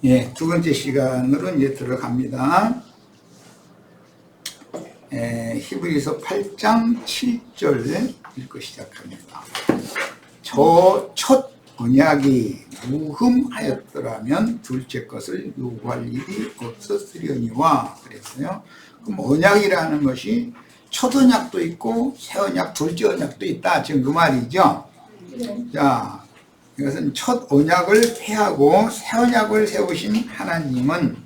예, 두 번째 시간으로 이제 들어갑니다. 히브리서 8장 7절 읽고 시작합니다. 저 첫 언약이 무흠하였더라면 둘째 것을 요구할 일이 없었으려니와 그랬어요. 그럼 언약이라는 것이 첫 언약도 있고 새 언약, 둘째 언약도 있다. 지금 그 말이죠. 자, 이것은 첫 언약을 폐하고 새 언약을 세우신 하나님은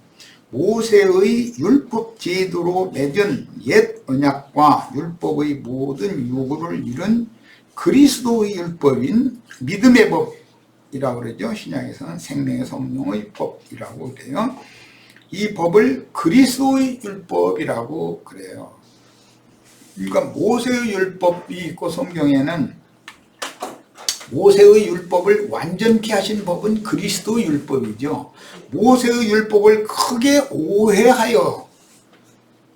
모세의 율법 제도로 맺은 옛 언약과 율법의 모든 요구를 이룬 그리스도의 율법인 믿음의 법이라고 그러죠. 신약에서는 생명의 성령의 법이라고 그래요. 이 법을 그리스도의 율법이라고 그래요. 그러니까 모세의 율법이 있고 성경에는 모세의 율법을 완전케 하신 법은 그리스도의 율법이죠. 모세의 율법을 크게 오해하여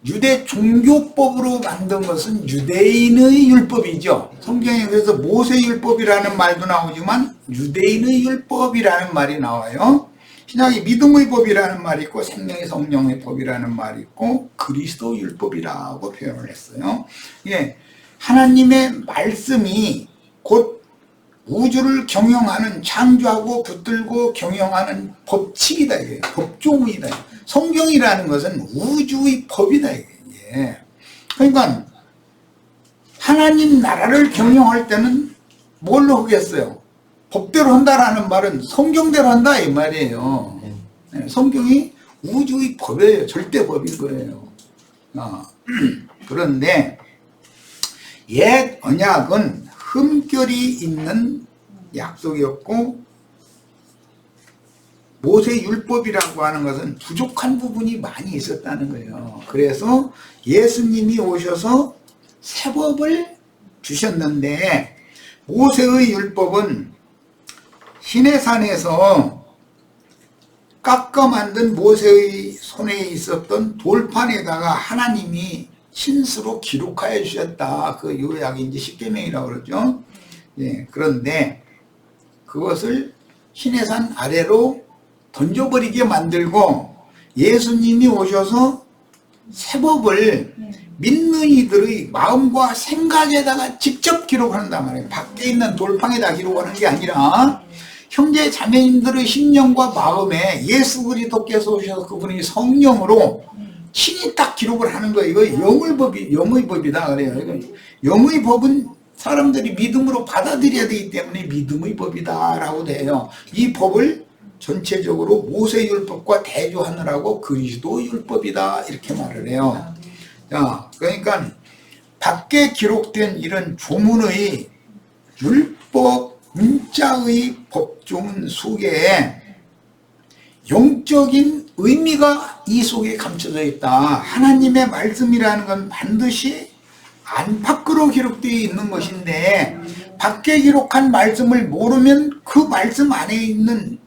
유대 종교법으로 만든 것은 유대인의 율법이죠. 성경에 그래서 모세의 율법이라는 말도 나오지만 유대인의 율법이라는 말이 나와요. 신약에 믿음의 법이라는 말이 있고 생명의 성령의 법이라는 말이 있고 그리스도 율법이라고 표현을 했어요. 예, 하나님의 말씀이 곧 우주를 경영하는, 창조하고 붙들고 경영하는 법칙이다. 이게 법조문이다. 성경이라는 것은 우주의 법이다. 이게. 그러니까 하나님 나라를 경영할 때는 뭘로 하겠어요? 법대로 한다라는 말은 성경대로 한다 이 말이에요. 성경이 우주의 법이에요. 절대 법인 거예요. 그런데 옛 언약은 흠결이 있는 약속이었고 모세 율법이라고 하는 것은 부족한 부분이 많이 있었다는 거예요. 그래서 예수님이 오셔서 새 법을 주셨는데 모세의 율법은 시내산에서 깎아 만든 모세의 손에 있었던 돌판에다가 하나님이 신수로 기록하여 주셨다. 그 요약이 이제 십계명이라고 그러죠. 예, 그런데 그것을 시내산 아래로 던져버리게 만들고 예수님이 오셔서 새 법을 믿는 이들의 마음과 생각에다가 직접 기록한단 말이에요. 밖에 있는 돌판에다 기록하는 게 아니라 형제 자매님들의 심령과 마음에 예수 그리스도께서 오셔서 그분이 성령으로 신이 딱 기록을 하는 거예요. 이거 영의 법이다 그래요. 영의 법은 사람들이 믿음으로 받아들여야 되기 때문에 믿음의 법이다라고 돼요. 이 법을 전체적으로 모세 율법과 대조하느라고 그리스도 율법이다 이렇게 말을 해요. 자, 그러니까 밖에 기록된 이런 조문의 율법 문자의 법조문 속에 영적인 의미가 이 속에 감춰져 있다. 하나님의 말씀이라는 건 반드시 안팎으로 기록되어 있는 것인데 밖에 기록한 말씀을 모르면 그 말씀 안에 있는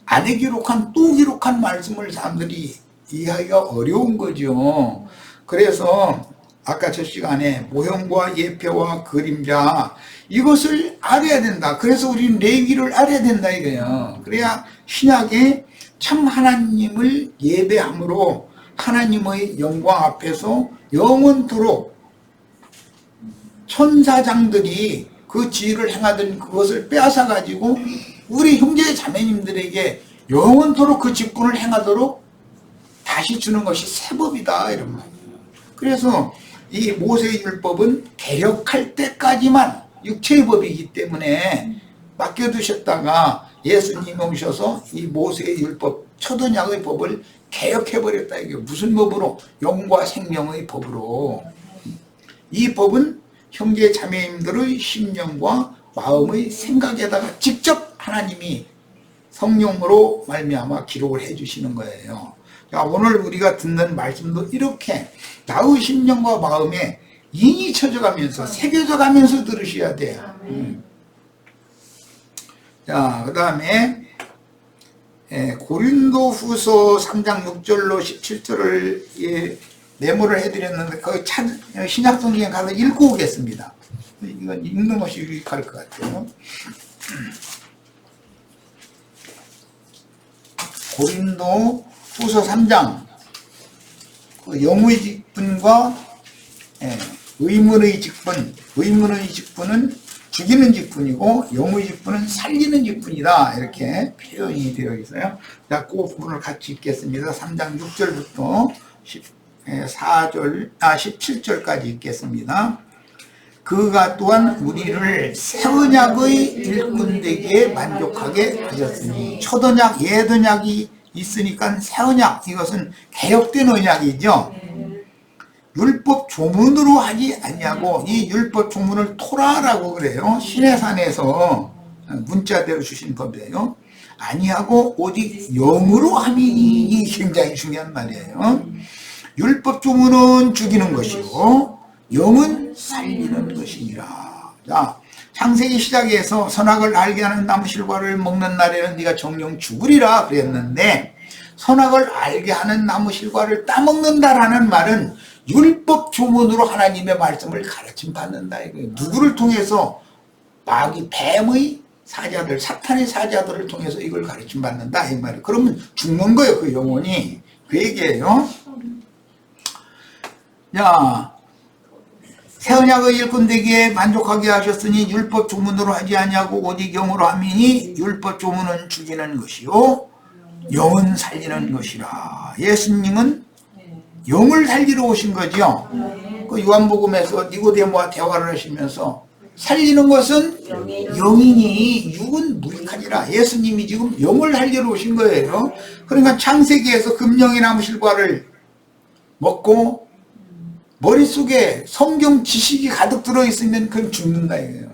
안에 기록한 또 기록한 말씀을 사람들이 이해하기가 어려운 거죠. 그래서 아까 저 시간에 모형과 예표와 그림자 이것을 알아야 된다. 그래서 우리는 레위기를 알아야 된다 이거예요. 그래야 신약에 참 하나님을 예배함으로 하나님의 영광 앞에서 영원토록 천사장들이 그 지위를 행하던 그것을 빼앗아 가지고 우리 형제 자매님들에게 영원토록 그 직분을 행하도록 다시 주는 것이 새법이다 이런 말이에요. 그래서 이 모세의 율법은 개혁할 때까지만 육체의 법이기 때문에 맡겨두셨다가 예수님이 오셔서 이 모세의 율법 첫 언약의 법을 개혁해버렸다. 이게 무슨 법으로? 영과 생명의 법으로. 이 법은 형제 자매님들의 심령과 마음의 생각에다가 직접 하나님이 성령으로 말미암아 기록을 해주시는 거예요. 자, 오늘 우리가 듣는 말씀도 이렇게 나의 심령과 마음에 인이 쳐져가면서 새겨져가면서 들으셔야 돼요. 자, 그 다음에 고린도 후서 3장 6절로 17절을 메모를 해드렸는데 거기 신약성경에 가서 읽고 오겠습니다. 이건 읽는 것이 유익할 것 같아요. 고린도 후서 3장 그 영의 직분과 의문의 직분, 의문의 직분은 죽이는 직분이고 영의 직분은 살리는 직분이다, 이렇게 표현이 되어 있어요. 자, 그 부분을 같이 읽겠습니다. 3장 6절부터 17절까지 읽겠습니다. 그가 또한 우리를 새 언약의 일꾼 되기에 만족하게 하셨으니, 첫 언약, 옛 언약이 있으니까 새 언약, 이것은 개혁된 언약이죠. 율법 조문으로 하지 않냐고. 이 율법 조문을 토라라고 그래요. 시내산에서 문자대로 주신 법이에요. 아니하고 오직 영으로 함이 굉장히 중요한 말이에요. 율법 조문은 죽이는 것이고 영은 살리는 것이니라. 자, 창세기 시작에서 선악을 알게 하는 나무실과를 먹는 날에는 네가 정령 죽으리라 그랬는데, 선악을 알게 하는 나무실과를 따먹는다라는 말은 율법 조문으로 하나님의 말씀을 가르침 받는다 이거예요. 누구를 통해서? 마귀 뱀의 사자들, 사탄의 사자들을 통해서 이걸 가르침 받는다 이 말이에요. 그러면 죽는 거예요, 그 영혼이. 그 얘기예요. 자, 새 언약의 일꾼 되기에 만족하게 하셨으니 율법 조문으로 하지 아니하고 오직 영으로 함이니, 율법 조문은 죽이는 것이요 영은 살리는 것이라. 예수님은 영을 살리러 오신 거죠. 그 요한복음에서 니고데모와 대화를 하시면서 살리는 것은 영이니 육은 무익하니라. 예수님이 지금 영을 살리러 오신 거예요. 그러니까 창세기에서 금령의 나무실과를 먹고 머릿속에 성경 지식이 가득 들어있으면 그건 죽는다 이거예요.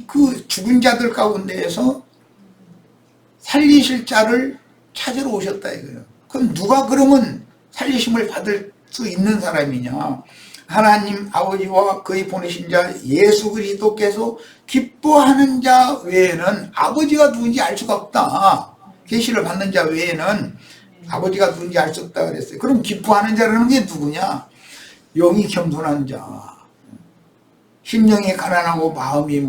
그 죽은 자들 가운데에서 살리실 자를 찾으러 오셨다 이거예요. 그럼 누가 그러면 살리심을 받을 수 있는 사람이냐? 하나님 아버지와 그의 보내신 자 예수 그리스도께서 기뻐하는 자 외에는 아버지가 누군지 알 수가 없다. 계시를 받는 자 외에는 아버지가 누군지 알 수 없다 그랬어요. 그럼 기뻐하는 자라는 게 누구냐? 영이 겸손한 자, 심령이 가난하고 마음이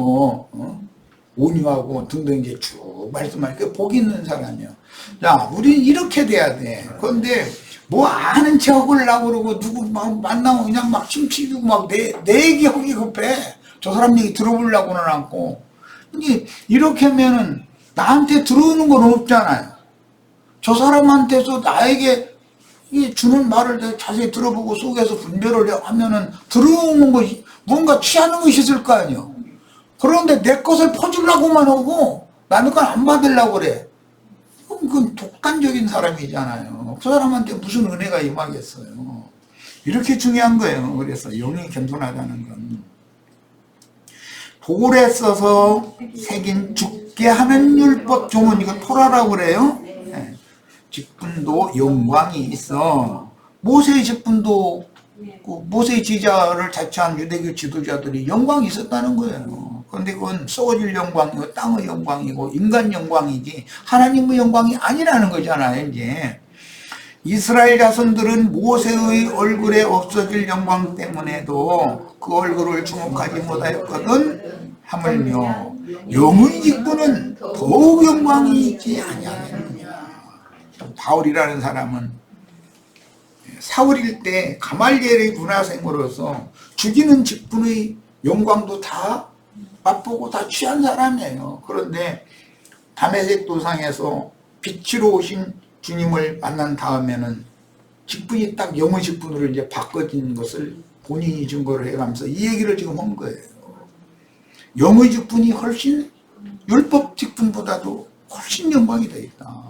온유하고 등등 이제 쭉 말씀하니까 복 있는 사람이야. 자, 우리는 이렇게 돼야 돼. 그런데 뭐 아는 척을 하려고 그러고 누구 막 만나면 그냥 막 침치고 막 내 얘기 하기 급해. 저 사람 얘기 들어보려고는 않고. 근데 이렇게 하면은 나한테 들어오는 건 없잖아요. 저 사람한테서 나에게 주는 말을 자세히 들어보고 속에서 분별을 하면은 들어오는 것이 뭔가 취하는 것이 있을 거 아니에요. 그런데 내 것을 퍼주려고만 하고 남의 건 안 받으려고 그래. 그건 독단적인 사람이잖아요. 그 사람한테 무슨 은혜가 임하겠어요. 이렇게 중요한 거예요. 그래서 영이 겸손하다는 건 돌에 써서 새긴 죽게 하는 율법 조문, 이거 토라라고 그래요. 네. 직분도 영광이 있어. 모세의 직분도 모세의 지자를 자처한 유대교 지도자들이 영광이 있었다는 거예요. 그런데 그건 썩어질 영광이고 땅의 영광이고 인간 영광이지 하나님의 영광이 아니라는 거잖아요. 이제 이스라엘 자손들은 모세의 얼굴에 없어질 영광 때문에도 그 얼굴을 주목하지 못하였거든. 하물며 영의 직분은 더욱 영광이 있지 아니하느냐. 바울이라는 사람은 사울일 때 가말리엘의 문화생으로서 죽이는 직분의 영광도 다 맛보고 다 취한 사람이에요. 그런데 다메섹 도상에서 빛으로 오신 주님을 만난 다음에는 직분이 딱 영의 직분으로 이제 바꿔진 것을 본인이 증거를 해가면서 이 얘기를 지금 한 거예요. 영의 직분이 훨씬 율법 직분보다도 훨씬 영광이 되어 있다.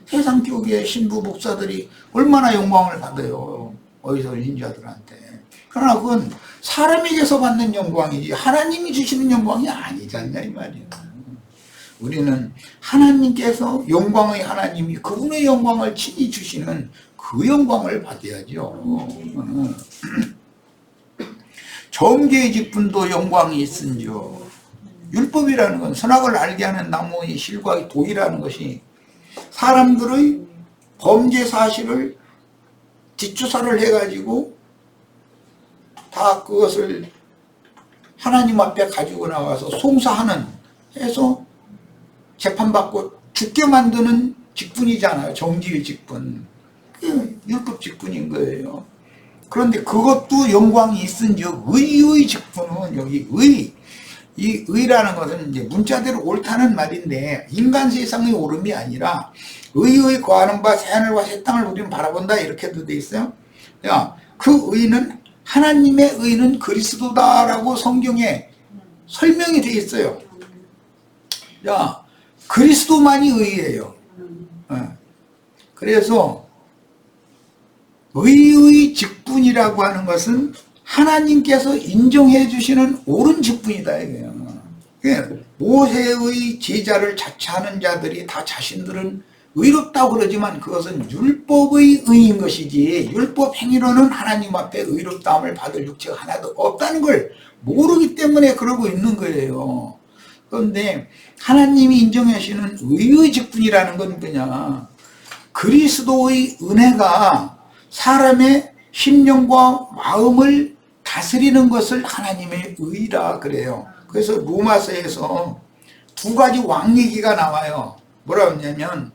세상 교계의 신부 목사들이 얼마나 영광을 받아요. 어디서 인자들한테. 그러나 그건 사람에게서 받는 영광이지 하나님이 주시는 영광이 아니지 않냐 이 말이에요. 우리는 하나님께서 영광의 하나님이 그분의 영광을 친히 주시는 그 영광을 받아야죠. 정죄의 직분도 영광이 있은지요. 율법이라는 건 선악을 알게 하는 나무의 실과 도이라는 것이 사람들의 범죄 사실을 뒷조사를 해가지고 다 그것을 하나님 앞에 가지고 나가서 송사하는 해서 재판받고 죽게 만드는 직분이잖아요. 정지의 직분. 율법 직분인 거예요. 그런데 그것도 영광이 있은즉 의의 직분은 여기 이 의라는 것은 이제 문자대로 옳다는 말인데 인간 세상의 옳음이 아니라 의의 거하는 바 새하늘과 새 땅을 우리는 바라본다 이렇게도 돼 있어요. 그 의는 하나님의 의는 그리스도다라고 성경에 설명이 돼 있어요. 그리스도만이 의예요. 그래서 의의 직분이라고 하는 것은 하나님께서 인정해 주시는 옳은 직분이다 이거예요. 모세의 제자를 자처하는 자들이 다 자신들은 의롭다고 그러지만 그것은 율법의 의인 것이지 율법 행위로는 하나님 앞에 의롭다함을 받을 육체가 하나도 없다는 걸 모르기 때문에 그러고 있는 거예요. 그런데 하나님이 인정하시는 의의 직분이라는 건 그냥 그리스도의 은혜가 사람의 심령과 마음을 다스리는 것을 하나님의 의라 그래요. 그래서 로마서에서 두 가지 왕얘기가 나와요. 뭐라고 했냐면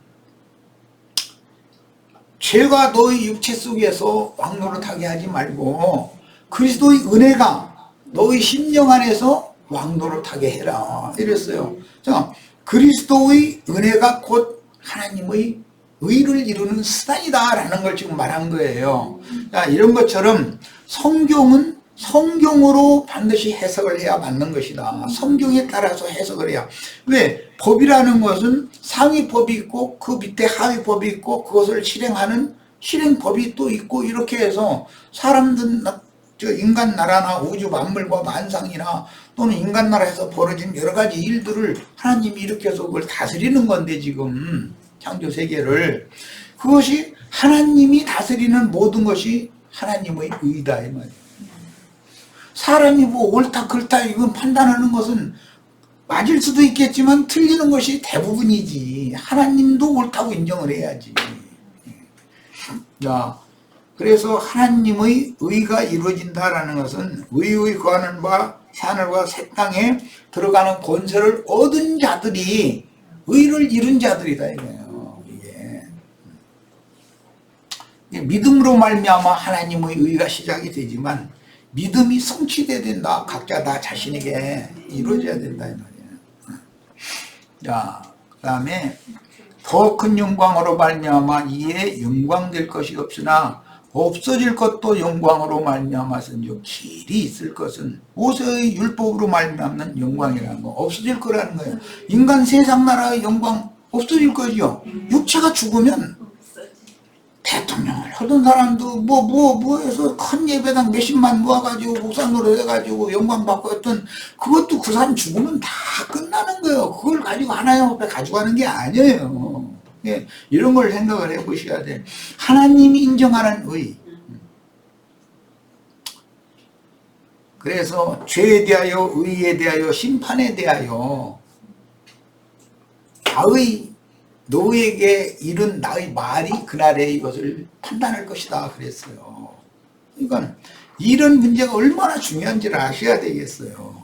죄가 너의 육체 속에서 왕노릇하게 하지 말고 그리스도의 은혜가 너의 심령 안에서 왕노릇하게 해라 이랬어요. 자, 그리스도의 은혜가 곧 하나님의 의를 이루는 수단이다라는 걸 지금 말한 거예요. 자, 이런 것처럼 성경은 성경으로 반드시 해석을 해야 맞는 것이다. 성경에 따라서 해석을 해야. 왜? 법이라는 것은 상위법이 있고 그 밑에 하위법이 있고 그것을 실행하는 실행법이 또 있고 이렇게 해서 사람들 인간 나라나 우주 만물과 만상이나 또는 인간 나라에서 벌어진 여러 가지 일들을 하나님이 이렇게 해서 그걸 다스리는 건데 지금 창조 세계를 그것이 하나님이 다스리는 모든 것이 하나님의 의다 이 말이에요. 사람이 뭐 옳다 그렇다 이건 판단하는 것은 맞을 수도 있겠지만 틀리는 것이 대부분이지 하나님도 옳다고 인정을 해야지. 자, 그래서 하나님의 의가 이루어진다라는 것은 의의 거하는 바 하늘과 새 땅에 들어가는 권세를 얻은 자들이 의를 이룬 자들이다 이거예요. 이게 믿음으로 말미암아 하나님의 의가 시작이 되지만 믿음이 성취돼야 된다. 각자 다 자신에게 이루어져야 된다 이 말이에요. 자, 그다음에 더 큰 영광으로 말미암아 이에 영광될 것이 없으나 없어질 것도 영광으로 말미암아서인즉 길이 있을 것은 모세의 율법으로 말미암는 영광이라는 거 없어질 거라는 거예요. 인간 세상 나라의 영광 없어질 거죠. 육체가 죽으면 대통령을 하던 사람도 뭐 해서 큰 예배당 몇십만 모아가지고 목사 노릇 해가지고 영광 받고 했던 그것도 그 사람 죽으면 다 끝나는 거예요. 그걸 가지고 하나님 앞에 가져가는 게 아니에요. 예, 이런 걸 생각을 해보셔야 돼. 하나님이 인정하는 의. 그래서 죄에 대하여 의에 대하여 심판에 대하여 나의 너에게 이른 나의 말이 그날에 이것을 판단할 것이다 그랬어요. 그러니까 이런 문제가 얼마나 중요한지를 아셔야 되겠어요.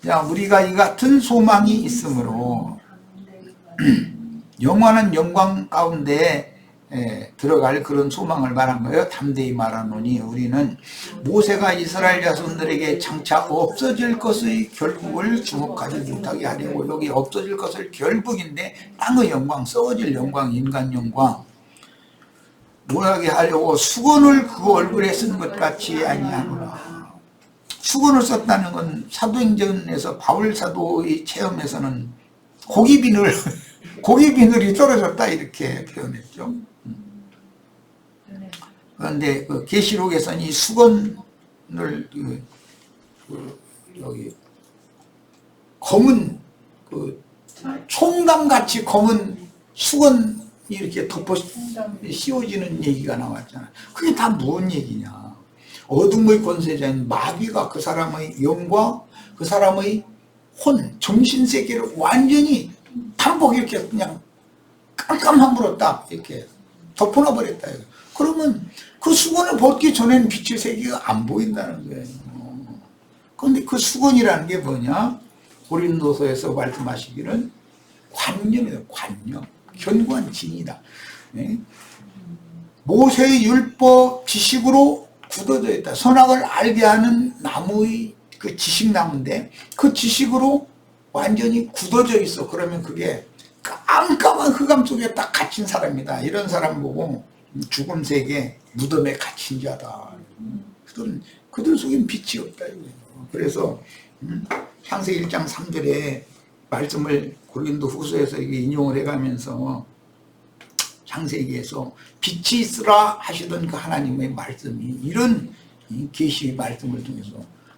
자, 우리가 이 같은 소망이 있으므로 영원한 영광 가운데 들어갈 그런 소망을 말한 거예요. 담대히 말하노니 우리는 모세가 이스라엘 자손들에게 장차 없어질 것의 결국을 주목하지 못하게 하려고 여기 없어질 것을 결국인데 땅의 영광, 썩어질 영광, 인간 영광 뭐하게 하려고 수건을 그 얼굴에 쓴 것 같이 아니하노라. 수건을 썼다는 건 사도행전에서 바울 사도의 체험에서는 고기 비늘이 떨어졌다 이렇게 표현했죠. 그런데 그 계시록에서는 이 수건을 여기 검은 그 총감같이 검은 수건이 이렇게 덮어 씌워지는 얘기가 나왔잖아. 그게 다 무슨 얘기냐? 어둠의 권세자인 마귀가 그 사람의 영과 그 사람의 혼, 정신세계를 완전히 반복 이렇게 그냥 깜깜함으로 딱 이렇게 덮어놔 버렸다. 그러면 그 수건을 벗기 전에는 빛의 세계가 안 보인다는 거예요. 그런데 그 수건이라는 게 뭐냐? 고린도서에서 말씀하시기는 관념이에요. 관념. 견고한 진이다. 네? 모세의 율법 지식으로 굳어져 있다. 선악을 알게 하는 나무의 그 지식나무인데 그 지식으로 완전히 굳어져 있어. 그러면 그게 깜깜한 흑암 속에 딱 갇힌 사람이다. 이런 사람 보고 죽음 세계 무덤에 갇힌 자다. 그들 속엔 빛이 없다. 그래서 창세기 1장 3절에 말씀을 고린도 후서에서 인용을 해가면서 창세기에서 빛이 있으라 하시던 그 하나님의 말씀이 이런 계시의 말씀을 통해서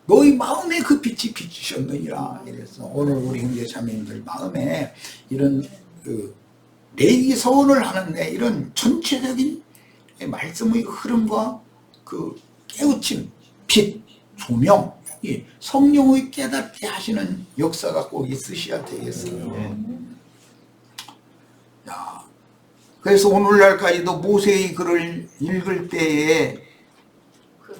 너희 마음에 그 빛이 비추셨느니라 이래서 오늘 우리 형제 자매님들 마음에 이런 그 내기 서원을 하는데 이런 전체적인 말씀의 흐름과 그 깨우침, 빛, 조명, 성령의 깨닫게 하시는 역사가 꼭 있으셔야 되겠어요. 야, 그래서 오늘날까지도 모세의 글을 읽을 때에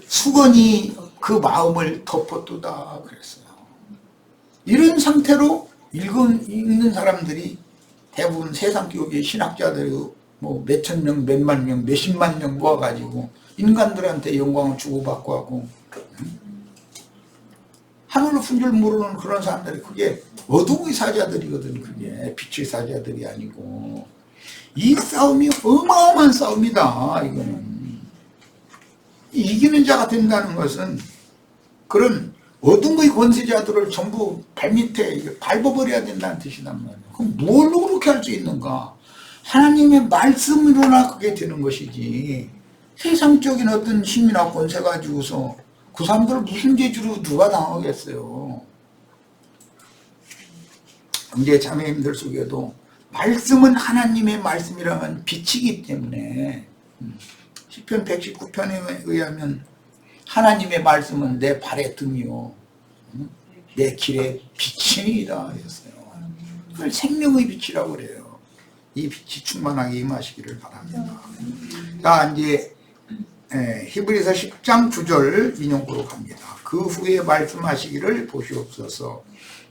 수건이 그 마음을 덮어두다 그랬어요. 이런 상태로 읽는 사람들이 대부분 세상 교육의 신학자들이 뭐 몇천 명, 몇만 명, 몇십만 명 모아가지고 인간들한테 영광을 주고받고 하고 하늘을 fun줄 모르는 그런 사람들이 그게 어둠의 사자들이거든. 그게 빛의 사자들이 아니고 이 싸움이 어마어마한 싸움이다. 이거는 이기는 자가 된다는 것은 그런 어둠의 권세자들을 전부 발밑에 밟아버려야 된다는 뜻이란 말이에요. 그럼 뭘로 그렇게 할 수 있는가? 하나님의 말씀으로나 그게 되는 것이지 세상적인 어떤 힘이나 권세 가지고서 그 사람들을 무슨 재주로 누가 당하겠어요. 형제 자매님들 속에도 말씀은 하나님의 말씀이라면 빛이기 때문에 시편 119편에 의하면 하나님의 말씀은 내 발의 등이요 내 길의 빛이니이다 했어요. 그걸 생명의 빛이라고 그래요. 이 빛이 충만하게 임하시기를 바랍니다. 자, 이제 히브리서 10장 9절 인용구로 갑니다. 그 후에 말씀하시기를 보시옵소서.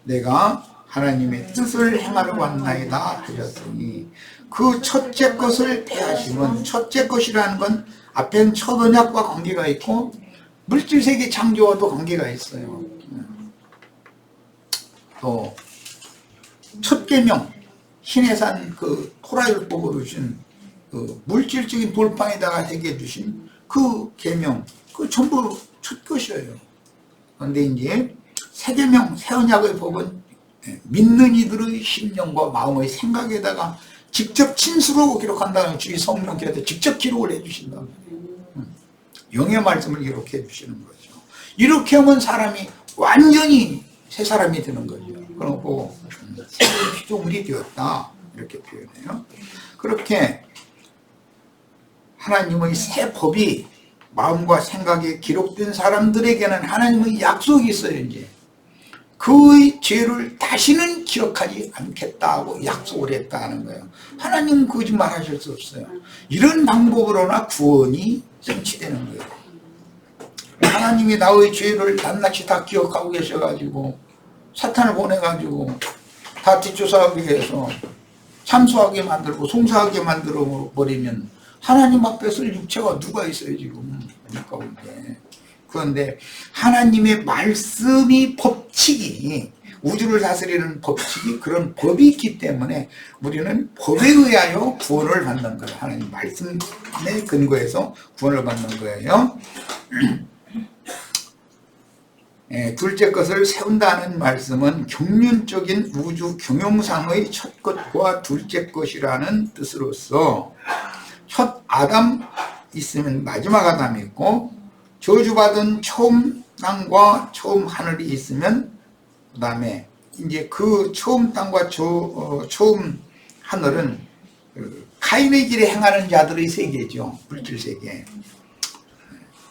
내가 하나님의 뜻을 행하러 왔나이다 하셨으니 그 첫째 것을 폐하심은 첫째 것이라는 건 앞엔 첫 언약과 관계가 있고 물질세계 창조와도 관계가 있어요. 또 첫 계명 신해산 그 토라율법으로 주신 그 물질적인 돌판에다가 새겨 주신 그 계명 그 전부 첫 것이에요. 그런데 이제 새 계명 새 언약의 법은 믿는 이들의 심령과 마음의 생각에다가 직접 친수로 기록한다는 주의 성령께서 직접 기록을 해주신다. 영의 말씀을 기록해 주시는 거죠. 이렇게 하면 사람이 완전히 새 사람이 되는 거죠. 그리고 새 피조물이 되었다 이렇게 표현해요. 그렇게 하나님의 새 법이 마음과 생각에 기록된 사람들에게는 하나님의 약속이 있어요. 이제 그의 죄를 다시는 기억하지 않겠다고 약속을 했다는 거예요. 하나님은 거짓말 하실 수 없어요. 이런 방법으로나 구원이 성취되는 거예요. 하나님이 나의 죄를 낱낱이 다 기억하고 계셔가지고 사탄을 보내가지고 다 뒷조사하기 위해서 참소하게 만들고 송사하게 만들어 버리면 하나님 앞에 쓸 육체가 누가 있어요 지금. 그런데 하나님의 말씀이 법칙이 우주를 다스리는 법칙이 그런 법이 있기 때문에 우리는 법에 의하여 구원을 받는 거예요. 하나님 말씀에 근거해서 구원을 받는 거예요. 둘째 것을 세운다는 말씀은 경륜적인 우주 경영상의 첫 것과 둘째 것이라는 뜻으로서 첫 아담 있으면 마지막 아담이 있고 저주받은 처음 땅과 처음 하늘이 있으면 그 다음에 이제 그 처음 땅과 처음 하늘은 카인의 길에 행하는 자들의 세계죠. 물질 세계.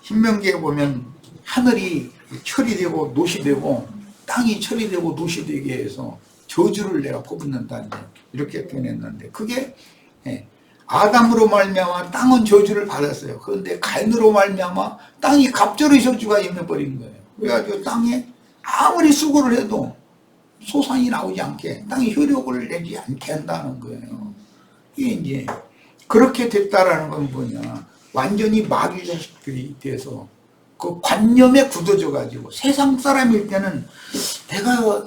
신명기에 보면 하늘이 철이 되고 노시 되고 땅이 철이 되고 노시 되게 해서 저주를 내가 퍼붓는다 이렇게 표현했는데 그게 아담으로 말미암아 땅은 저주를 받았어요. 그런데 가인으로 말미암아 땅이 갑절의 저주가 임해버린 거예요. 그래가지고 땅에 아무리 수고를 해도 소산이 나오지 않게 땅이 효력을 내지 않게 한다는 거예요. 이게 이제 그렇게 됐다라는 건 뭐냐, 완전히 마귀 자식들이 돼서 그 관념에 굳어져 가지고 세상 사람일 때는 내가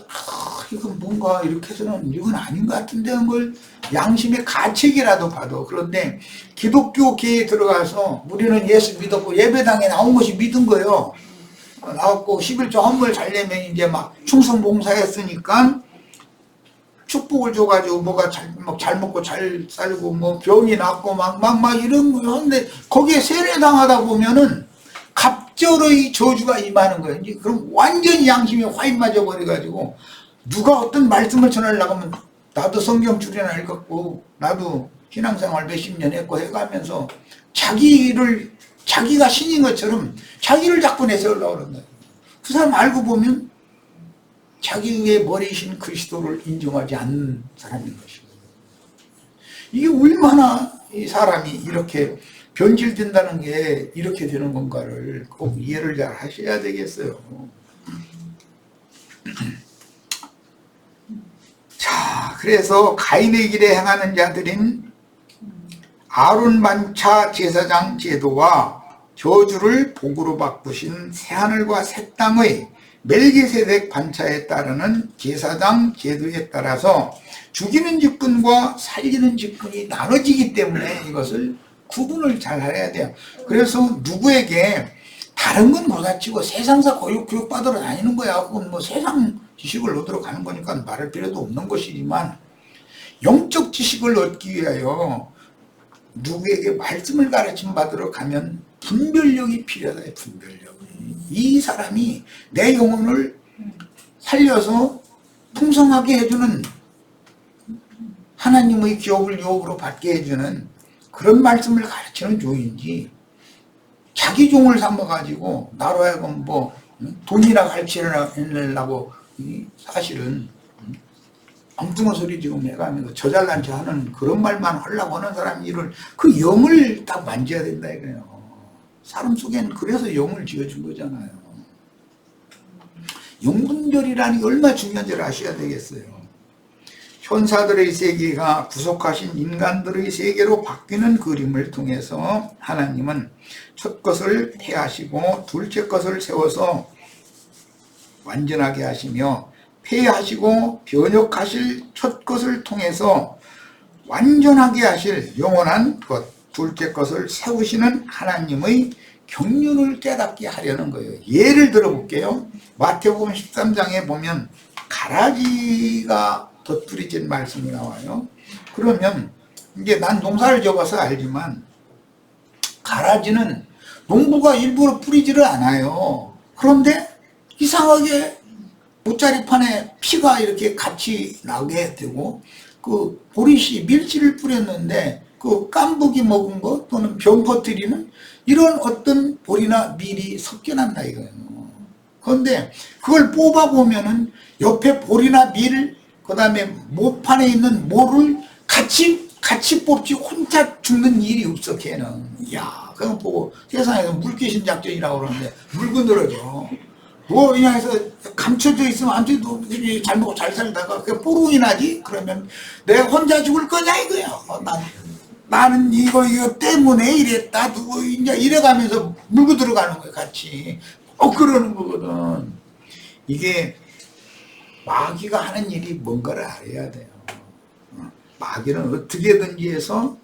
이건 뭔가 이렇게 해서는 이건 아닌 것 같은데 걸 양심의 가책이라도 봐도, 그런데 기독교계에 들어가서 우리는 예수 믿었고 예배당에 나온 것이 믿은 거예요. 나왔고 11조 헌물 잘 내면 이제 막 충성봉사했으니까 축복을 줘가지고 뭐가 잘 먹고 잘 살고 뭐 병이 낫고 막 이런 거 하는데, 거기에 세례당하다 보면은 갑절의 저주가 임하는 거예요. 이제 그럼 완전히 양심이 화인 맞아 버려가지고, 누가 어떤 말씀을 전하려고 하면 나도 성경 줄이나 읽었고 나도 신앙생활 몇십 년 했고 해가면서 자기가 신인 것처럼 자기를 자꾸 내세우려고 그런다. 그 사람 알고 보면 자기의 머리신 그리스도를 인정하지 않는 사람인 것이고, 이게 얼마나 이 사람이 이렇게 변질된다는 게 이렇게 되는 건가를 꼭 이해를 잘 하셔야 되겠어요. 자, 그래서 가인의 길에 행하는 자들인 아론 반차 제사장 제도와 저주를 복으로 바꾸신 새하늘과 새 땅의 멜기세덱 반차에 따르는 제사장 제도에 따라서 죽이는 직분과 살리는 직분이 나눠지기 때문에 이것을 구분을 잘 해야 돼요. 그래서 누구에게 다른 건 못다치고 세상사 교육 받으러 다니는 거야, 그건 뭐 세상 지식을 얻으러 가는 거니까 말할 필요도 없는 것이지만, 영적 지식을 얻기 위하여 누구에게 말씀을 가르침 받으러 가면 분별력이 필요하다. 분별력. 이 사람이 내 영혼을 살려서 풍성하게 해주는, 하나님의 기업을 유업으로 받게 해주는 그런 말씀을 가르치는 종인지, 자기 종을 삼아가지고 나로 하여금 뭐 돈이나 가르치려고 사실은 엉뚱한 소리 지금 해가면서 저 잘난 체 하는 그런 말만 하려고 하는 사람 일을, 그 영을 딱 만져야 된다 이거예요. 사람 속에는 그래서 영을 지어준 거잖아요. 영분별이라는 게 얼마나 중요한지를 아셔야 되겠어요. 천사들의 세계가 구속하신 인간들의 세계로 바뀌는 그림을 통해서 하나님은 첫 것을 폐하시고 둘째 것을 세워서 완전하게 하시며, 폐하시고 변혁하실 첫 것을 통해서 완전하게 하실 영원한 것 둘째 것을 세우시는 하나님의 경륜을 깨닫게 하려는 거예요. 예를 들어 볼게요. 마태복음 13장에 보면 가라지가 덧뿌리진 말씀이 나와요. 그러면 이제 난 농사를 지어봐서 알지만 가라지는 농부가 일부러 뿌리지를 않아요. 그런데 이상하게 돗자리판에 피가 이렇게 같이 나게 되고, 그 보리씨 밀치를 뿌렸는데 그 깐부기 먹은 거 또는 병 퍼뜨리는 이런 어떤 보리나 밀이 섞여난다 이거예요. 그런데 그걸 뽑아보면은 옆에 보리나 밀, 그 다음에 모판에 있는 모를 같이 뽑지 혼자 죽는 일이 없어 걔는. 이야, 그거 보고 세상에서 물귀신 작전이라고 그러는데 물고 늘어져. 뭐 그냥 해서 감춰져 있으면 아무도 잘 먹고 잘 살다가 그 뽀롱이 나지? 그러면 내가 혼자 죽을 거냐 이거야. 나는 이거 때문에 이랬다 누구 이제 이래가면서 물고 들어가는 거야 같이. 그러는 거거든. 이게 마귀가 하는 일이 뭔가를 알아야 돼요. 마귀는 어떻게든지 해서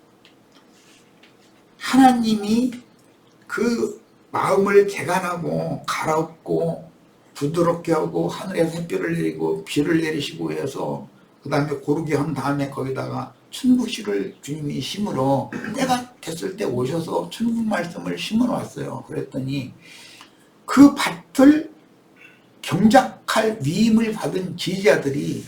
하나님이 그 마음을 개간하고 갈아엎고 부드럽게 하고 하늘에 햇볕을 내리고 비를 내리시고 해서 그 다음에 고르게 한 다음에 거기다가 천국씨를 주님이 심으러 때가 됐을 때 오셔서 천국 말씀을 심어 놨어요. 그랬더니 그 밭을 경작할 위임을 받은 지지자들이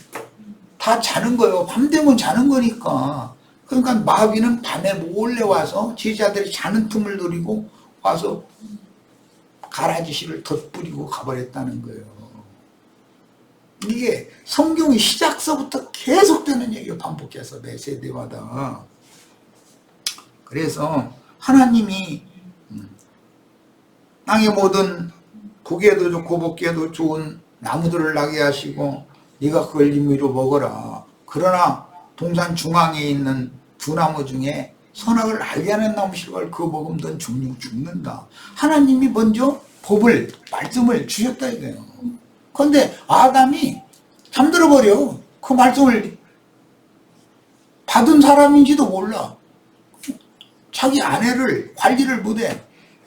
다 자는 거예요. 밤 되면 자는 거니까. 그러니까 마귀는 밤에 몰래 와서 지지자들이 자는 틈을 노리고 와서 가라지씨를 덧뿌리고 가버렸다는 거예요. 이게 성경의 시작서부터 계속되는 얘기가 반복해서 매 세대마다. 그래서 하나님이 땅의 모든 보기에도 좋고 먹기에도 좋은 나무들을 나게 하시고 네가 그걸 임의로 먹어라. 그러나 동산 중앙에 있는 두 나무 중에 선악을 알게 하는 나무 실과를 그거 먹으면 넌 죽는다. 하나님이 먼저 법을, 말씀을 주셨다 이거예요. 그런데 아담이 잠들어 버려. 그 말씀을 받은 사람인지도 몰라. 자기 아내를 관리를 못해.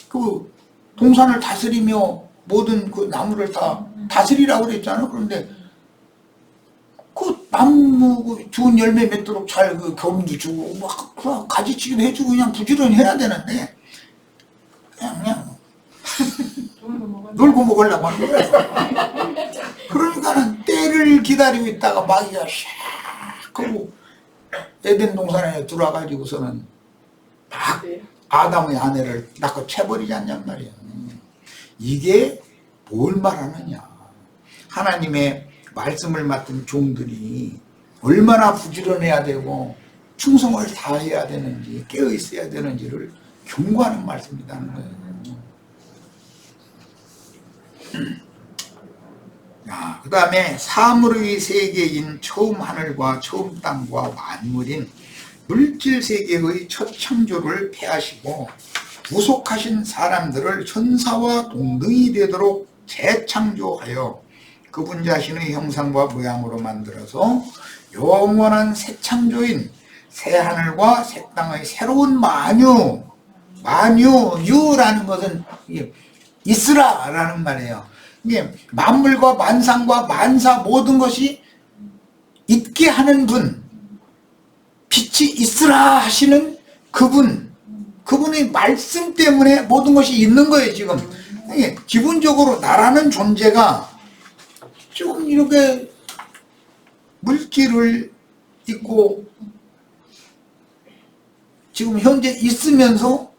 그 동산을 다스리며 모든 그 나무를 다 다스리라고 그랬잖아. 그런데 그 나무 좋은 열매 맺도록 잘 그 겨움도 주고 막 가지치기도 해주고 그냥 부지런히 해야 되는데 그냥 놀고 먹으려고 하는 거야. 그러니까는 때를 기다리고 있다가 마귀가 샥 하고 에덴 동산에 들어와가지고서는 막 아담의 아내를 낳고 채버리지 않냔 말이야. 이게 뭘 말하느냐. 하나님의 말씀을 맡은 종들이 얼마나 부지런해야 되고 충성을 다해야 되는지 깨어 있어야 되는지를 경고하는 말씀이라는 거예요. 그 다음에 사물의 세계인 처음 하늘과 처음 땅과 만물인 물질 세계의 첫 창조를 폐하시고 부속하신 사람들을 천사와 동등이 되도록 재창조하여 그분 자신의 형상과 모양으로 만들어서 영원한 새 창조인 새 하늘과 새 땅의 새로운 유라는 것은 있으라라는 말이에요. 이게 만물과 만상과 만사 모든 것이 있게 하는 분, 빛이 있으라 하시는 그분의 말씀 때문에 모든 것이 있는 거예요. 지금 이게 기본적으로 나라는 존재가 좀 이렇게 물질을 있고 지금 현재 있으면서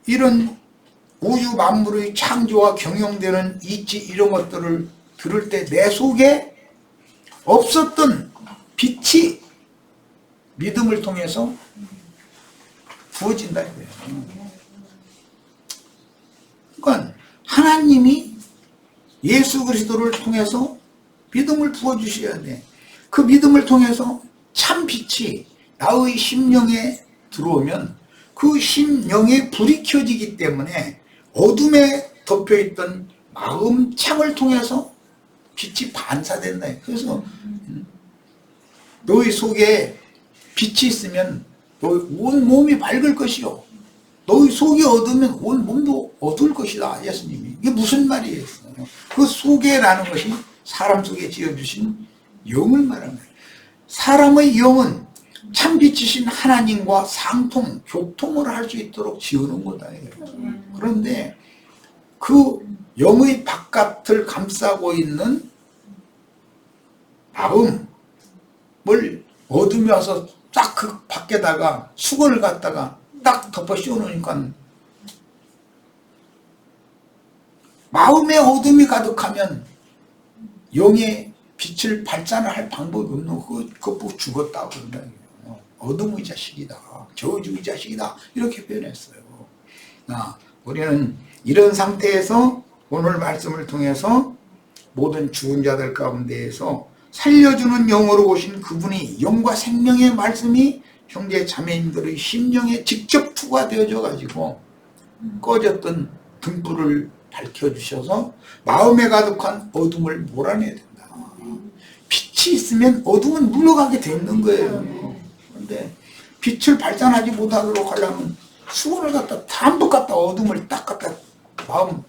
이런 우주 만물의 창조와 경영되는 이치 이런 것들을 들을 때 내 속에 없었던 빛이 믿음을 통해서 부어진다 이거예요. 그러니까 하나님이 예수 그리스도를 통해서 믿음을 부어주셔야 돼. 그 믿음을 통해서 참 빛이 나의 심령에 들어오면 그 심령에 불이 켜지기 때문에 어둠에 덮여있던 마음 창을 통해서 빛이 반사된다. 그래서 너희 속에 빛이 있으면 너희 온 몸이 밝을 것이요. 너희 속이 어두우면 온 몸도 어두울 것이다. 예수님이. 이게 무슨 말이에요? 그 속에라는 것이 사람 속에 지어주신 영을 말하는 거예요. 사람의 영은 참빛이신 하나님과 상통, 교통을 할 수 있도록 지어놓은 거다. 그런데 그 영의 바깥을 감싸고 있는 마음을 어둠이 와서 딱 그 밖에다가 수건을 갖다가 딱 덮어 씌워놓으니까 마음의 어둠이 가득하면 영의 빛을 발산할 방법이 없는 그거 보고 죽었다고 그런다. 어둠의 자식이다. 저주의 자식이다. 이렇게 표현했어요. 우리는 이런 상태에서 오늘 말씀을 통해서 모든 죽은 자들 가운데에서 살려주는 영으로 오신 그분이 영과 생명의 말씀이 형제 자매님들의 심령에 직접 투과되어져 가지고 꺼졌던 등불을 밝혀주셔서 마음에 가득한 어둠을 몰아내야 된다. 빛이 있으면 어둠은 물러가게 되는 거예요. 그런데 빛을 발산하지 못하도록 하려면 수건을 갖다 담뿍 갖다 어둠을 딱 갖다 마음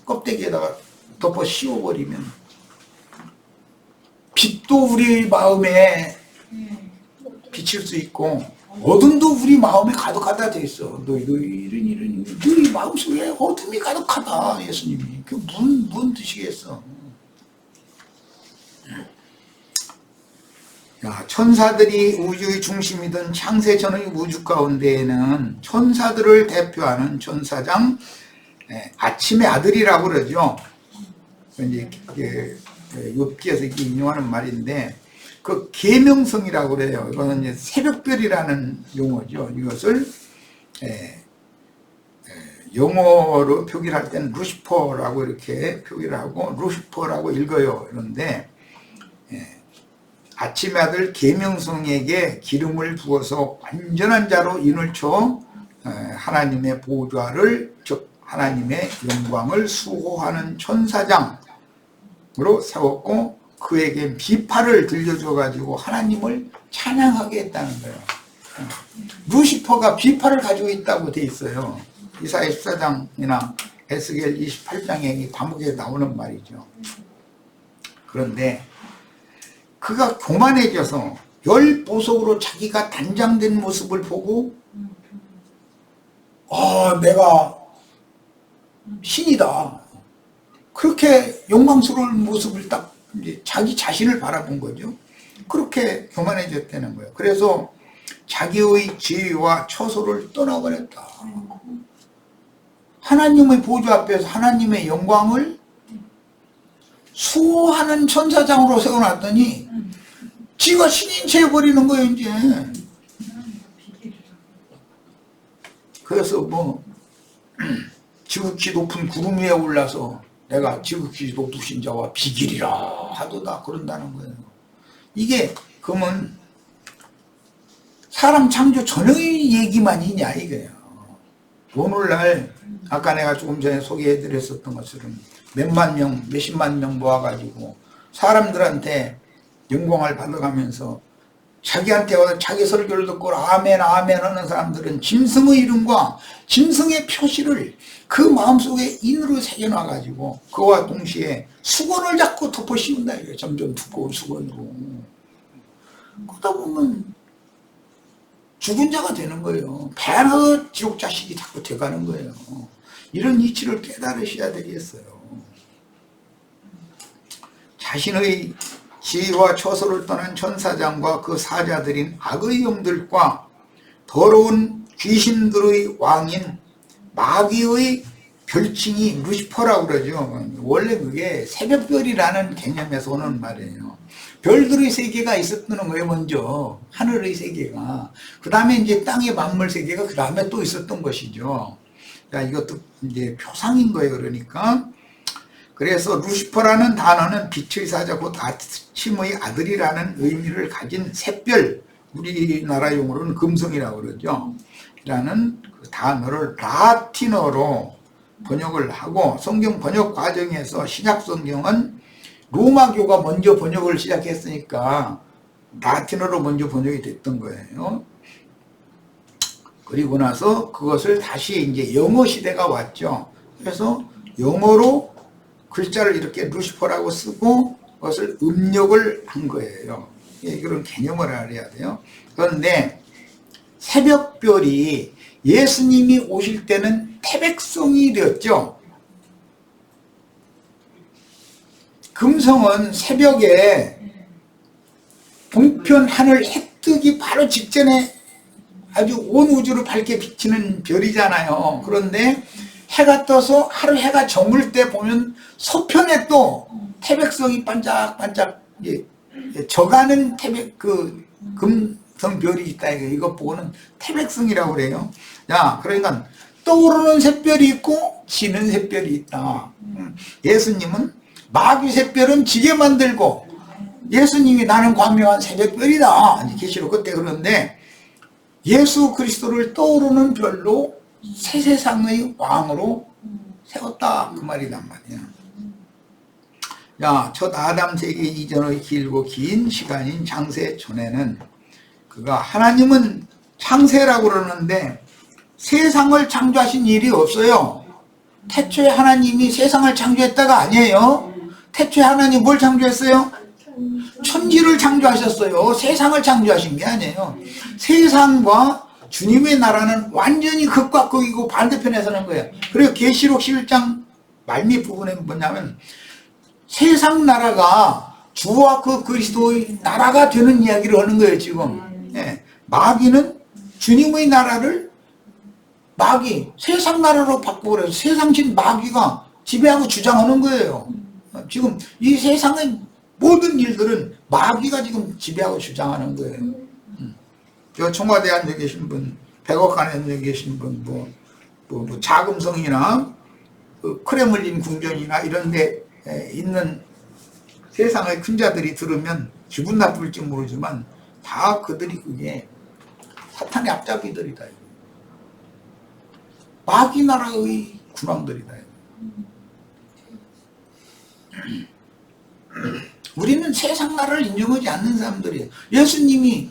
껍데기에다가 덮어 씌워버리면 빛도 우리 마음에 비칠 수 있고 어둠도 우리 마음에 가득하다 돼 있어. 너희 마음속에 어둠이 가득하다. 예수님이. 그 무슨 뜻이겠어. 천사들이 우주의 중심이던 창세전의 우주 가운데에는 천사들을 대표하는 천사장 아침의 아들이라고 그러죠. 이제 욥기에서 이렇게 인용하는 말인데 그 계명성이라고 그래요. 이거는 이제 새벽별이라는 용어죠. 이것을 영어로 표기를 할 때는 루시퍼라고 이렇게 표기를 하고 루시퍼라고 읽어요. 그런데 아침의 아들 계명성에게 기름을 부어서 완전한 자로 인을 쳐 하나님의 보좌를, 즉 하나님의 영광을 수호하는 천사장으로 세웠고, 그에게 비파를 들려줘 가지고 하나님을 찬양하게 했다는 거예요. 루시퍼가 비파를 가지고 있다고 돼 있어요. 이사야 14장이나 에스겔 28장에 과목에 나오는 말이죠. 그런데 그가 교만해져서 열 보석으로 자기가 단장된 모습을 보고 내가 신이다, 그렇게 영광스러운 모습을 딱 이제 자기 자신을 바라본 거죠. 그렇게 교만해졌다는 거예요. 그래서 자기의 지위와 처소를 떠나버렸다. 하나님의 보좌 앞에서 하나님의 영광을 수호하는 천사장으로 세워놨더니 지가 신인 채 해버리는 거예요, 이제. 그래서 지극히 높은 구름 위에 올라서 내가 지극히 높으신 자와 비길이라 하도다 그런다는 거예요. 이게 그러면 사람 창조 전의 얘기만이냐 이거예요. 오늘날 아까 내가 조금 전에 소개해드렸었던 것처럼 몇만 명, 몇십만 명 모아가지고 사람들한테 영광을 받아가면서 자기한테 와서 자기 설교를 듣고 아멘 아멘 하는 사람들은 짐승의 이름과 짐승의 표시를 그 마음속에 인으로 새겨놔가지고 그와 동시에 수건을 자꾸 덮어 씌운다 이거예요. 점점 두꺼운 수건으로. 그러다 보면 죽은 자가 되는 거예요. 배나 지옥 자식이 자꾸 돼가는 거예요. 이런 이치를 깨달으셔야 되겠어요. 자신의 지위와 처소를 떠난 천사장과 그 사자들인 악의 영들과 더러운 귀신들의 왕인 마귀의 별칭이 루시퍼라고 그러죠. 원래 그게 새벽별이라는 개념에서 오는 말이에요. 별들의 세계가 있었던 거예요. 먼저 하늘의 세계가, 그 다음에 이제 땅의 만물 세계가 그 다음에 또 있었던 것이죠. 자, 이것도 이제 표상인 거예요. 그러니까 그래서 루시퍼라는 단어는 빛의 사자 곧 아침의 아들이라는 의미를 가진 샛별, 우리나라 용어로는 금성이라고 그러죠. 라는 그 단어를 라틴어로 번역을 하고, 성경 번역 과정에서 신약 성경은 로마교가 먼저 번역을 시작했으니까 라틴어로 먼저 번역이 됐던 거예요. 그리고 나서 그것을 다시 이제 영어 시대가 왔죠. 그래서 영어로 글자를 이렇게 루시퍼라고 쓰고 그것을 음력을 한 거예요. 그런 개념을 알아야 돼요. 그런데 새벽별이 예수님이 오실 때는 태백성이 되었죠. 금성은 새벽에 동편 하늘 해 뜨기 바로 직전에 아주 온 우주를 밝게 비치는 별이잖아요. 그런데 해가 떠서 하루 해가 저물 때 보면 서편에 또 태백성이 반짝반짝 져가는 금성별이 있다. 이거 보고는 태백성이라고 그래요. 야, 그러니까 떠오르는 샛별이 있고 지는 샛별이 있다. 예수님은 마귀 샛별은 지게 만들고 예수님이 나는 광명한 새벽별이다. 계시록 그때 그런데 예수 그리스도를 떠오르는 별로 새 세상의 왕으로 세웠다 그 말이란 말이야. 야, 첫 아담 세계 이전의 길고 긴 시간인 창세 전에는 그가 하나님은 창세라고 그러는데 세상을 창조하신 일이 없어요. 태초에 하나님이 세상을 창조했다가 아니에요. 태초에 하나님 뭘 창조했어요? 천지를 창조하셨어요. 세상을 창조하신 게 아니에요. 세상과 주님의 나라는 완전히 극과 극이고 반대편에 서는 거예요. 그리고 계시록 11장 말미 부분에 뭐냐면 세상 나라가 주와 그 그리스도의 나라가 되는 이야기를 하는 거예요. 지금 마귀는 주님의 나라를 세상 나라로 바꾸고 세상신 마귀가 지배하고 주장하는 거예요. 지금 이 세상의 모든 일들은 마귀가 지금 지배하고 주장하는 거예요. 저 청와대에 앉아 계신 분, 백악관에 앉아 계신 분, 자금성이나 크레물린 궁전이나 이런 데 있는 세상의 큰 자들이 들으면 기분 나쁠지 모르지만 다 그들이 그게 사탄의 앞잡이들이다. 마귀 나라의 군왕들이다. 우리는 세상 나라를 인정하지 않는 사람들이에요. 예수님이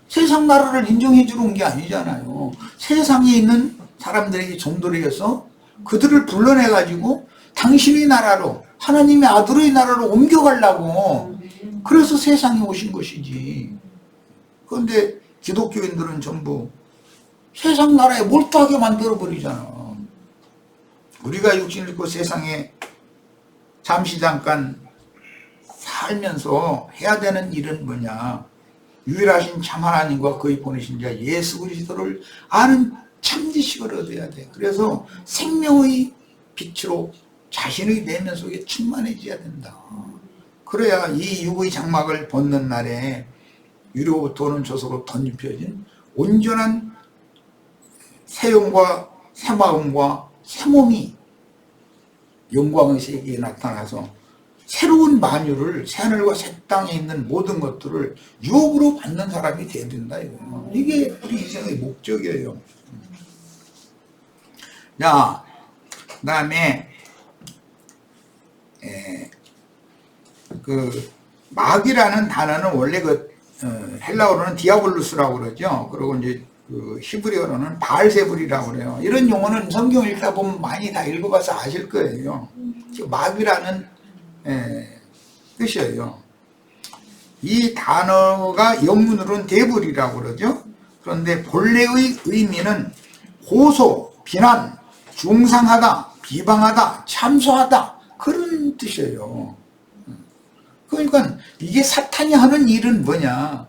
세상 나라를 인정해 주러 온 게 아니잖아요. 세상에 있는 사람들에게 전도를 해서 그들을 불러내 가지고 당신의 나라로, 하나님의 아들의 나라로 옮겨가려고 그래서 세상에 오신 것이지. 그런데 기독교인들은 전부 세상 나라에 몰두하게 만들어버리잖아. 우리가 육신을 입고 세상에 잠시 잠깐 살면서 해야 되는 일은 뭐냐? 유일하신 참 하나님과 그의 보내신 자 예수 그리스도를 아는 참지식을 얻어야 돼. 그래서 생명의 빛으로 자신의 내면 속에 충만해져야 된다. 그래야 이 육의 장막을 벗는 날에 위로부터 오는 저속으로 덧입혀진 온전한 새 영과 새 마음과 새 몸이 영광의 세계에 나타나서 새로운 만유를, 새하늘과 새 땅에 있는 모든 것들을 유업으로 받는 사람이 되어야 된다. 이게 우리 인생의 목적이에요. 자, 그 다음에 그 마귀라는 단어는 원래 헬라어로는 디아블루스라고 그러죠. 그리고 이제 그 히브리어로는 바알세불이라고 그래요. 이런 용어는 성경 읽다 보면 많이 다 읽어봐서 아실 거예요. 마귀라는 뜻이에요. 이 단어가 영문으로는 데블이라고 그러죠. 그런데 본래의 의미는 고소, 비난, 중상하다, 비방하다, 참소하다 그런 뜻이에요. 그러니까 이게 사탄이 하는 일은 뭐냐?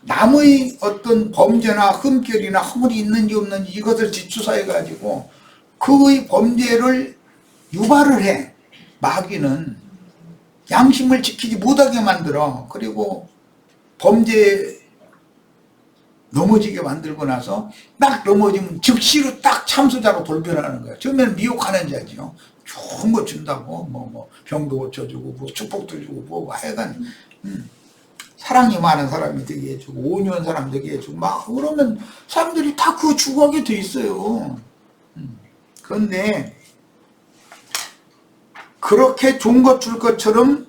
남의 어떤 범죄나 흠결이나 허물이 있는지 없는지 이것을 지추사해 가지고 그의 범죄를 유발을 해. 마귀는 양심을 지키지 못하게 만들어. 그리고 범죄에 넘어지게 만들고 나서 딱 넘어지면 즉시로 딱 참소자로 돌변하는 거야. 처음에는 미혹하는 자죠. 좋은 거 준다고 뭐 병도 고쳐주고 뭐 축복도 주고 뭐 하여간 사랑이 많은 사람이 되게 해주고 온유한 사람 되게 해주고 막 그러면 사람들이 다 그 추구하게 돼 있어요. 그런데 그렇게 좋은 것 줄 것처럼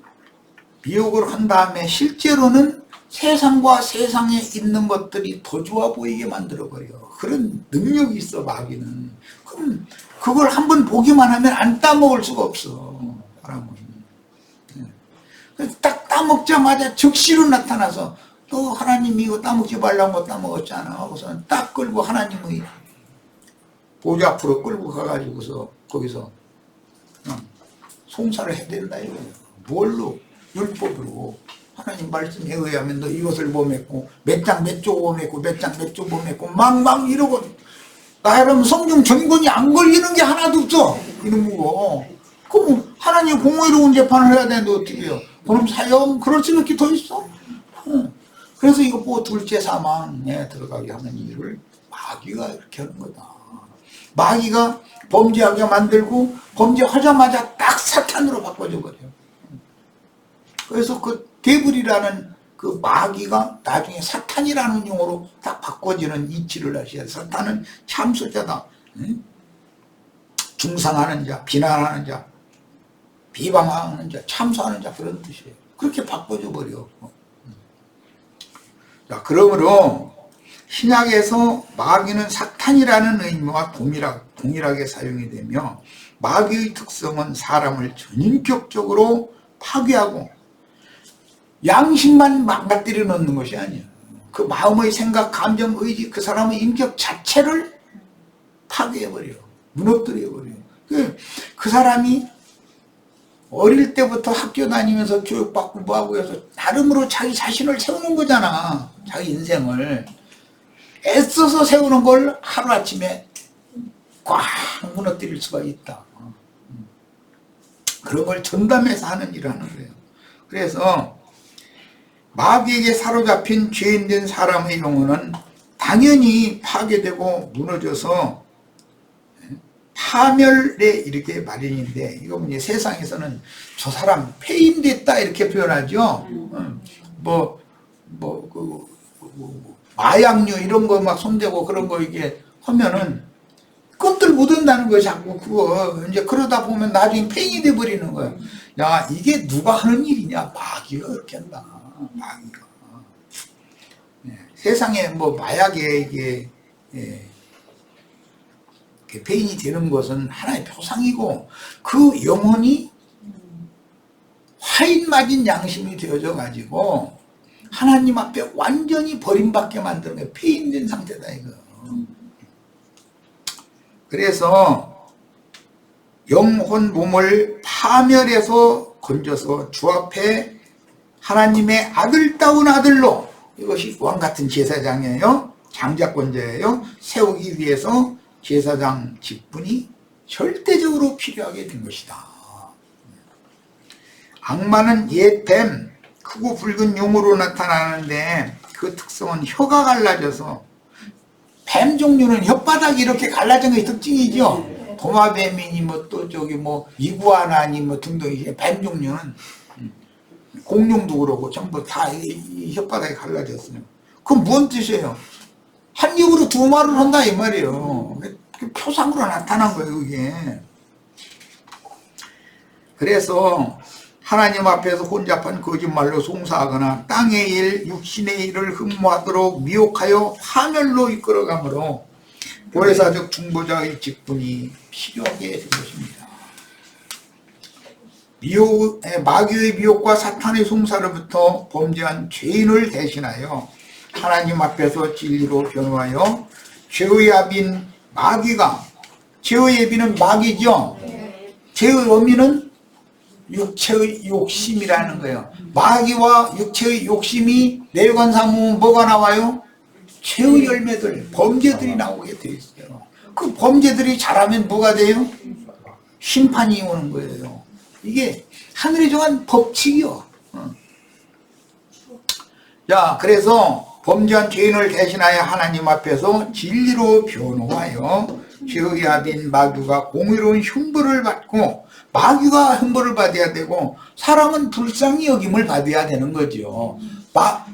미혹을 한 다음에 실제로는 세상과 세상에 있는 것들이 더 좋아 보이게 만들어버려. 그런 능력이 있어 마귀는. 그럼 그걸 한번 보기만 하면 안 따먹을 수가 없어 사람은. 딱 따먹자마자 즉시로 나타나서 또 하나님이 이거 따먹지 말라고 따먹었잖아 하고서 딱 끌고 하나님의 보좌 앞으로 끌고 가가지고서 거기서 송사를 해야 된다 이거예요. 뭘로? 율법으로. 하나님 말씀에 의하면 너 이것을 범했고 몇 장 몇 조 범했고 몇 장 몇 조 범했고 막 이러고 나야라면 성경 전권이 안 걸리는 게 하나도 없어. 이런 거고. 그럼 하나님 공의로운 재판을 해야 되는데 어떻게 해요? 그럼 사형 그럴 수밖에 더 있어? 그래서 이거 뭐 둘째 사망에 들어가게 하는 일을 마귀가 이렇게 하는 거다. 마귀가 범죄하게 만들고 범죄하자마자 딱 사탄으로 바꿔줘 버려. 그래서 그 데블이라는 그 마귀가 나중에 사탄이라는 용어로 딱 바꿔지는 이치를 하셔야 돼. 사탄은 참소자다. 중상하는 자, 비난하는 자, 비방하는 자, 참소하는 자 그런 뜻이에요. 그렇게 바꿔줘 버려. 자, 그러므로 신약에서 마귀는 사탄이라는 의미와 동일하게 사용이 되며 마귀의 특성은 사람을 전인격적으로 파괴하고 양심만 망가뜨려 놓는 것이 아니야. 그 마음의 생각, 감정, 의지, 그 사람의 인격 자체를 파괴해버려. 무너뜨려버려. 그 사람이 어릴 때부터 학교 다니면서 교육받고 뭐하고 해서 나름으로 자기 자신을 세우는 거잖아. 자기 인생을. 애써서 세우는 걸 하루아침에 꽉 무너뜨릴 수가 있다. 그런 걸 전담해서 하는 일을 하는 거예요. 그래서 마귀에게 사로잡힌 죄인된 사람의 영혼은 당연히 파괴되고 무너져서 파멸에 이렇게 마련인데, 이거 이제 세상에서는 저 사람 폐인됐다 이렇게 표현하죠. 마약류 이런 거 막 손대고 그런 거 이게 하면은 껍들 묻은다는 거야, 자꾸 그거. 이제 그러다 보면 나중에 폐인이 돼 버리는 거야. 야, 이게 누가 하는 일이냐? 마귀가 그렇게 한다. 마귀가. 세상에 뭐 마약에 이게 폐인이 되는 것은 하나의 표상이고, 그 영혼이 화인 맞은 양심이 되어져 가지고 하나님 앞에 완전히 버림받게 만드는 게 폐인된 상태다 이거. 그래서 영혼 몸을 파멸해서 건져서 주 앞에 하나님의 아들다운 아들로, 이것이 왕같은 제사장이에요. 장자권자예요. 세우기 위해서 제사장 직분이 절대적으로 필요하게 된 것이다. 악마는 옛 뱀, 크고 붉은 용으로 나타나는데 그 특성은 혀가 갈라져서, 뱀 종류는 혓바닥이 이렇게 갈라진 게 특징이죠. 도마뱀이니 뭐 또 저기 뭐 이구아나니 뭐 등등 뱀 종류는, 공룡도 그러고 전부 다 이 혓바닥이 갈라졌어요. 그럼 뭔 뜻이에요? 한 입으로 두 말을 한다 이 말이에요. 표상으로 나타난 거예요 그게. 그래서 하나님 앞에서 혼잡한 거짓말로 송사하거나 땅의 일, 육신의 일을 흠모하도록 미혹하여 파멸로 이끌어가므로 보혜사적 중보자의 직분이 필요하게 된 것입니다. 마귀의 미혹과 사탄의 송사로부터 범죄한 죄인을 대신하여 하나님 앞에서 진리로 변호하여 죄의 압인 마귀가, 죄의 애비는 마귀죠. 죄의 어미는 육체의 욕심이라는 거예요. 마귀와 육체의 욕심이 내관 삼으면 뭐가 나와요? 죄의 열매들, 범죄들이 나오게 돼 있어요. 그 범죄들이 자라면 뭐가 돼요? 심판이 오는 거예요. 이게 하늘이 정한 법칙이요. 자, 그래서 범죄한 죄인을 대신하여 하나님 앞에서 진리로 변호하여 죄의 압인 마귀가 공의로운 흉벌을 받고, 마귀가 흉벌을 받아야 되고 사람은 불쌍히 여김을 받아야 되는 거죠.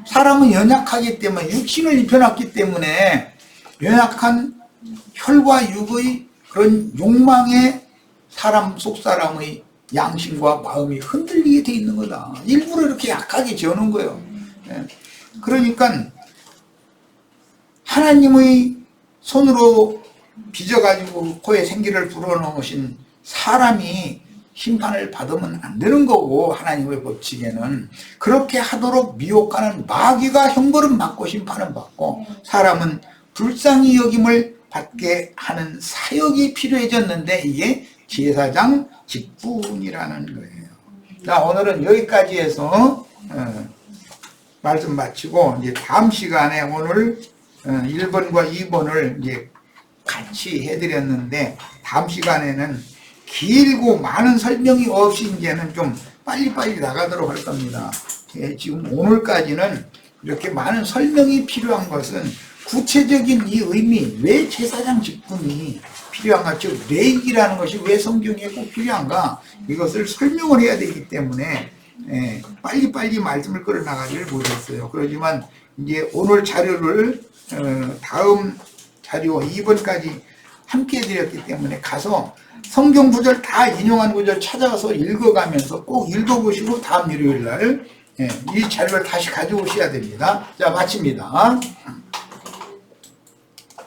사람은 연약하기 때문에, 육신을 입혀놨기 때문에 연약한 혈과 육의 그런 욕망에 사람 속사람의 양심과 마음이 흔들리게 돼 있는 거다. 일부러 이렇게 약하게 지어놓은 거예요. 그러니까 하나님의 손으로 빚어가지고 코에 생기를 불어넣으신 사람이 심판을 받으면 안 되는 거고, 하나님의 법칙에는 그렇게 하도록 미혹하는 마귀가 형벌은 받고 심판은 받고, 사람은 불쌍히 여김을 받게 하는 사역이 필요해졌는데, 이게 제사장 직분이라는 거예요. 자, 오늘은 여기까지 해서 말씀 마치고, 이제 다음 시간에 오늘 1번과 2번을 이제 같이 해드렸는데, 다음 시간에는 길고 많은 설명이 없이 이제는 좀 빨리빨리 나가도록 할 겁니다. 지금 오늘까지는 이렇게 많은 설명이 필요한 것은 구체적인 이 의미, 왜 제사장 직분이 필요한가, 즉 레이기라는 것이 왜 성경에 꼭 필요한가, 이것을 설명을 해야 되기 때문에 빨리빨리 말씀을 끌어나가지를 못했어요. 그렇지만 이제 오늘 자료를 다음 자료 2번까지 함께 해드렸기 때문에 가서 성경 구절 다 인용한 구절 찾아가서 읽어가면서 꼭 읽어보시고 다음 일요일 날 이 자료를 다시 가져오셔야 됩니다. 자, 마칩니다.